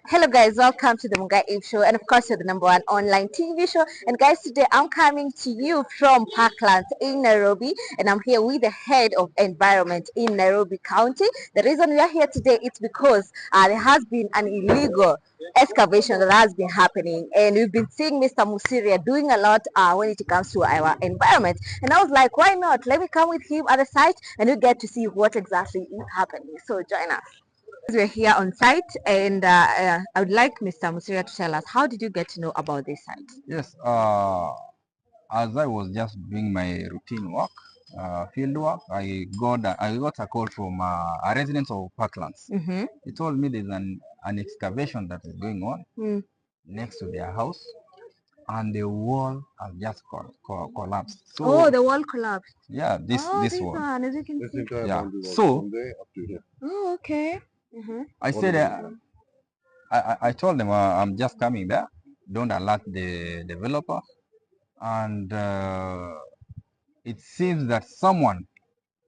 Hello guys, welcome to the Mungai Eve Show, and of course you're the number one online TV show. And guys, today I'm coming to you from Parklands in Nairobi, and I'm here with the head of environment in Nairobi County. The reason we are here today is because there has been an illegal excavation that has been happening, and we've been seeing Mr. Musiria doing a lot when it comes to our environment. And I was like, why not? Let me come with him at the site and we get to see what exactly is happening. So join us. We're here on site, and I would like Mr. Musiria to tell us, how did you get to know about this site? Yes, as I was just doing my routine work, field work, I got a call from a resident of Parklands. Mm-hmm. He told me there's an excavation that is going on next to their house, and the wall has just collapsed. Oh, the wall collapsed. Yeah, this This wall. one, as you can This see. entire Yeah. boundary was So- from there up to here. Oh, okay. Mm-hmm. I said, I told them I'm just coming there. Don't alert the developer, and it seems that someone,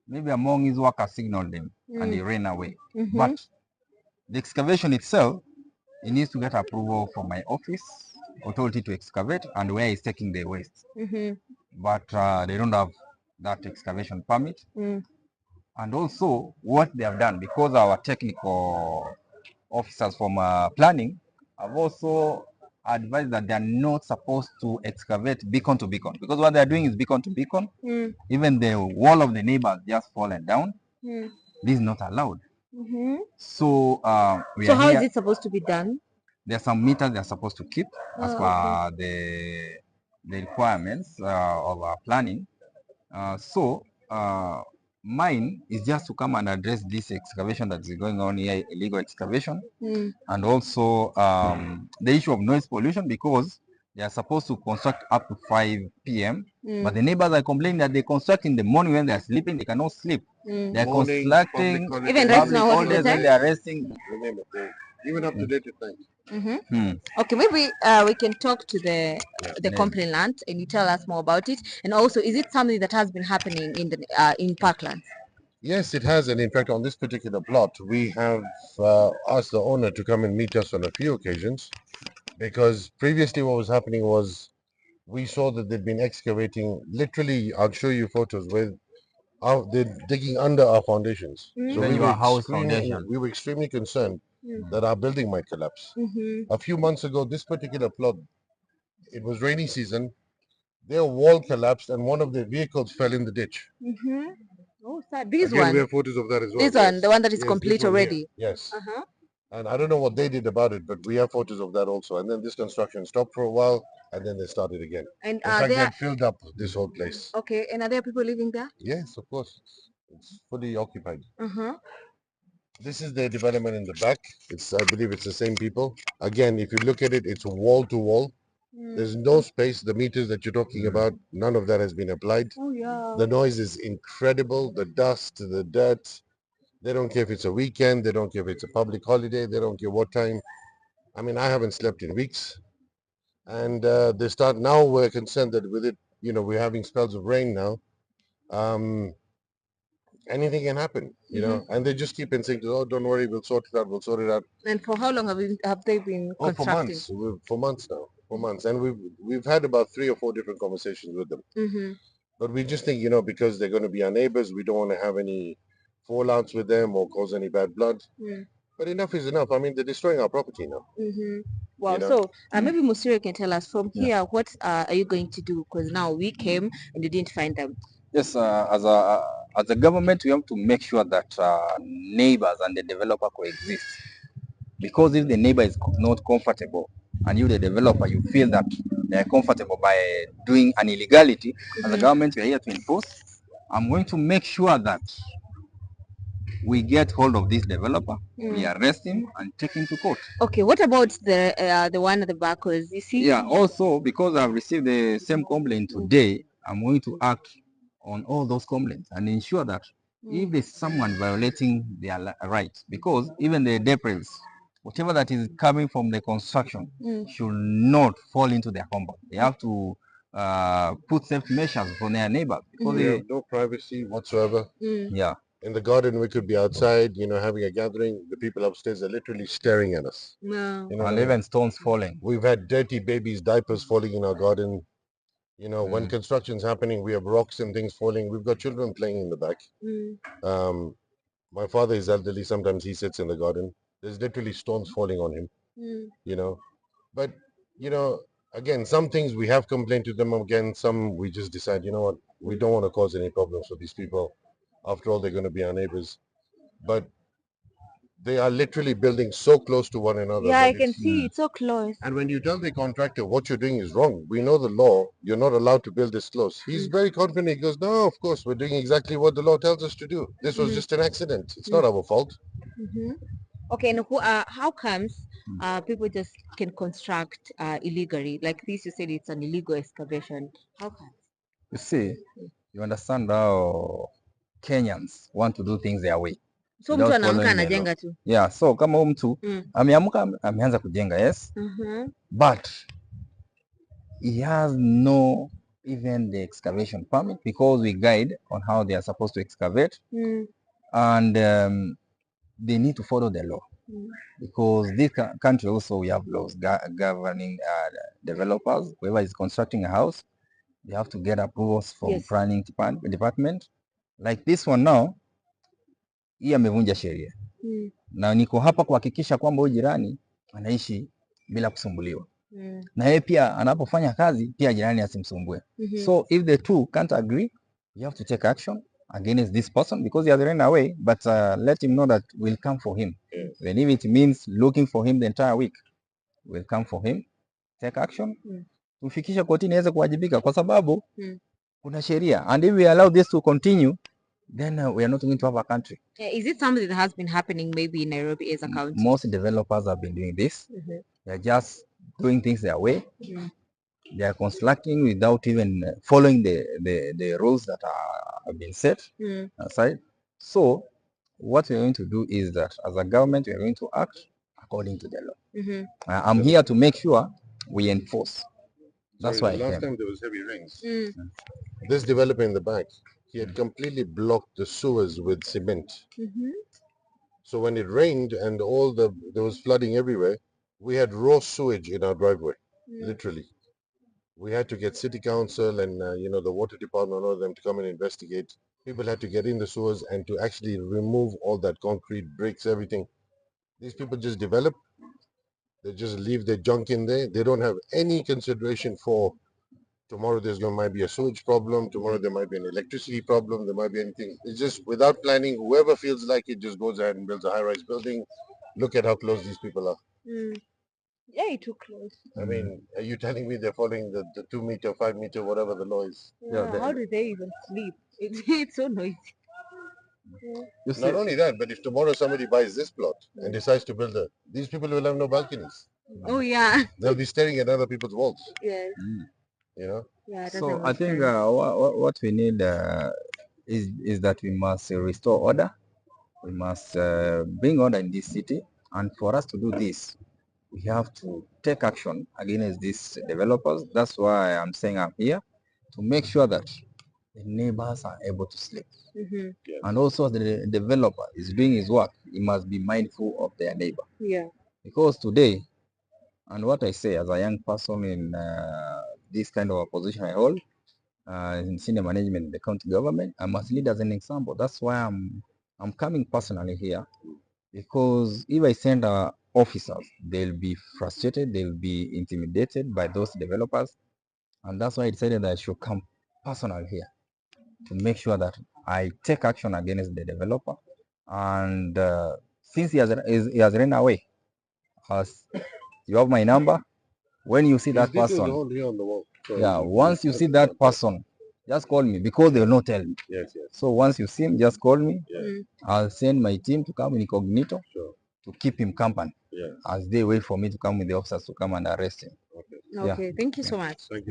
maybe among his workers, signaled him and he ran away. Mm-hmm. But the excavation itself, he needs to get approval from my office, authority to excavate, and where he's taking the waste. Mm-hmm. But they don't have that excavation permit. Mm. And also, what they have done, because our technical officers from planning have also advised that they are not supposed to excavate beacon to beacon, because what they are doing is beacon to beacon. Mm. Even the wall of the neighbors just fallen down. Mm. This is not allowed. Mm-hmm. So So how is it supposed to be done? There are some meters they are supposed to keep as Oh, per the requirements of our planning. So mine is just to come and address this excavation that is going on here, illegal excavation, and also the issue of noise pollution, because they are supposed to construct up to 5 p.m. But the neighbors are complaining that they construct in the morning when they are sleeping. They cannot sleep. They are Morning, constructing public Even holiday, resting on all holiday days when time? they are resting. you name it, even up to date at night. Mm-hmm. Okay, maybe we can talk to the complainant and you tell us more about it. And also, is it something that has been happening in Parklands? Yes, it has, and in fact, on this particular plot, we have asked the owner to come and meet us on a few occasions, because previously what was happening was we saw that they'd been excavating. Literally, I'll show you photos where they're digging under our foundations. So Even your house foundation. we were extremely concerned that our building might collapse. A few months ago, this particular plot, it was rainy season. Their wall collapsed and one of their vehicles fell in the ditch. Mm-hmm. Oh, sad. This Again, one. we have photos of that as well. This one, yes. the one that is Yes, complete this one here. already. Yes. Uh-huh. And I don't know what they did about it, but we have photos of that also. And then this construction stopped for a while, and then they started again. And In fact, they there. had filled up this whole place. Okay, and are there people living there? Yes, of course. It's fully occupied. Uh-huh. This is the development in the back. I believe it's the same people. Again, if you look at it, it's wall to wall. There's no space. The meters that you're talking about, none of that has been applied. Oh yeah. The noise is incredible. The dust, the dirt. They don't care if it's a weekend. They don't care if it's a public holiday. They don't care what time. I mean, I haven't slept in weeks. And now we're concerned that with it, we're having spells of rain now. Anything can happen, and they just keep on saying, oh, don't worry, we'll sort it out, we'll sort it out. And for how long have they been Oh, for constructing? months. For months now. For months. And we've had about 3 or 4 different conversations with them. Mm-hmm. But we just think, because they're going to be our neighbors, we don't want to have any fallouts with them or cause any bad blood. But enough is enough. I mean, they're destroying our property now. Mm-hmm. Wow. You know? So maybe Musiria can tell us from here, what are you going to do? Because now we came and you didn't find them. Yes, as a government, we have to make sure that neighbors and the developer coexist. Because if the neighbor is not comfortable, and you, the developer, you feel that they are comfortable by doing an illegality, as a government, we are here to enforce. I'm going to make sure that we get hold of this developer, we arrest him, and take him to court. Okay. What about the one at the back? Because you see. Yeah. Also, because I've received the same complaint today, I'm going to act on all those complaints and ensure that if there's someone violating their rights, because even the debris, whatever that is coming from the construction, should not fall into their compound. They have to put safety measures for their neighbors, because We have no privacy whatsoever. yeah. In the garden, we could be outside, having a gathering. The people upstairs are literally staring at us. No. You know what I And mean? even stones falling. We've had dirty babies' diapers falling in our garden. When Mm. construction's happening, we have rocks and things falling. We've got children playing in the back. My father is elderly. Sometimes he sits in the garden. There's literally stones falling on him, But, again, some things we have complained to them. Again, some we just decide, what, we don't want to cause any problems for these people. After all, they're going to be our neighbors. But they are literally building so close to one another. Yeah, that I can see Mm. it's so close. And when you tell the contractor what you're doing is wrong, we know the law, you're not allowed to build this close. He's very confident. He goes, no, of course, we're doing exactly what the law tells us to do. This was just an accident. It's not our fault. Okay, and how comes people just can construct illegally? Like this, you said it's an illegal excavation. How comes? You see, you understand how Kenyans want to do things their way. So mtu without anaamka following the law. anajenga tu. Yeah, so kama huyu mtu Mm. ameamka ameanza kujenga, yes, but he has no even the excavation permit, because we guide on how they are supposed to excavate, and they need to follow the law, because this country also we have laws governing developers. Whoever is constructing a house, they have to get approvals from Yes. planning department. Like this one now, hii amevunja sheria, na niko hapa kuhakikisha kwamba huyu jirani anaishi bila kusumbuliwa, na yeye pia anapofanya kazi pia jirani asimsumbue. So if the two can't agree, you have to take action against this person because he has run away, but let him know that we'll come for him. Even if it means looking for him the entire week, we'll come for him, take action, tufikisha kotini aweze kuwajibika, kwa sababu kuna sheria, and if we allow this to continue, then we are not going to have a country. Is it something that has been happening maybe in Nairobi as a county? Most developers have been doing this. They're just doing things their way. They are constructing without even following the rules that have been set aside. So what we're going to do is that as a government, we're going to act according to the law. I'm here to make sure we enforce. That's why the last time there was heavy rains, this developer in the back, he had completely blocked the sewers with cement. So when it rained and there was flooding everywhere, we had raw sewage in our driveway, literally. We had to get city council and the water department, all of them to come and investigate. People had to get in the sewers and to actually remove all that concrete, bricks, everything. These people just develop. They just leave their junk in there. They don't have any consideration for tomorrow might be a sewage problem, tomorrow there might be an electricity problem, there might be anything. It's just without planning, whoever feels like it just goes ahead and builds a high-rise building. Look at how close these people are. Yeah, too close. I mean, are you telling me they're following the 2 meter, 5 meter, whatever the law is? Yeah, how do they even sleep? It's so noisy. Not only that, but if tomorrow somebody buys this plot and decides to build these people will have no balconies. Oh yeah. They'll be staring at other people's walls. Yes. Yeah, so I think what we need is that we must restore order. We must bring order in this city, and for us to do this, we have to take action against these developers. That's why I'm saying I'm here to make sure that the neighbors are able to sleep. And also, as the developer is doing his work, he must be mindful of their neighbor. Yeah. Because today, and what I say as a young person in this kind of a position I hold, in senior management in the county government, I must lead as an example. That's why I'm coming personally here, because if I send officers, they'll be frustrated, they'll be intimidated by those developers, and that's why I decided that I should come personally here to make sure that I take action against the developer. And since he has run away, as you have my number, when you see that person, here on the wall. yeah, once you see that person, just call me, because they will not tell me. Yes, yes. So once you see him, just call me. Yeah. I'll send my team to come incognito to keep him company as they wait for me to come with the officers to come and arrest him. Okay. Thank you so much. Thank you.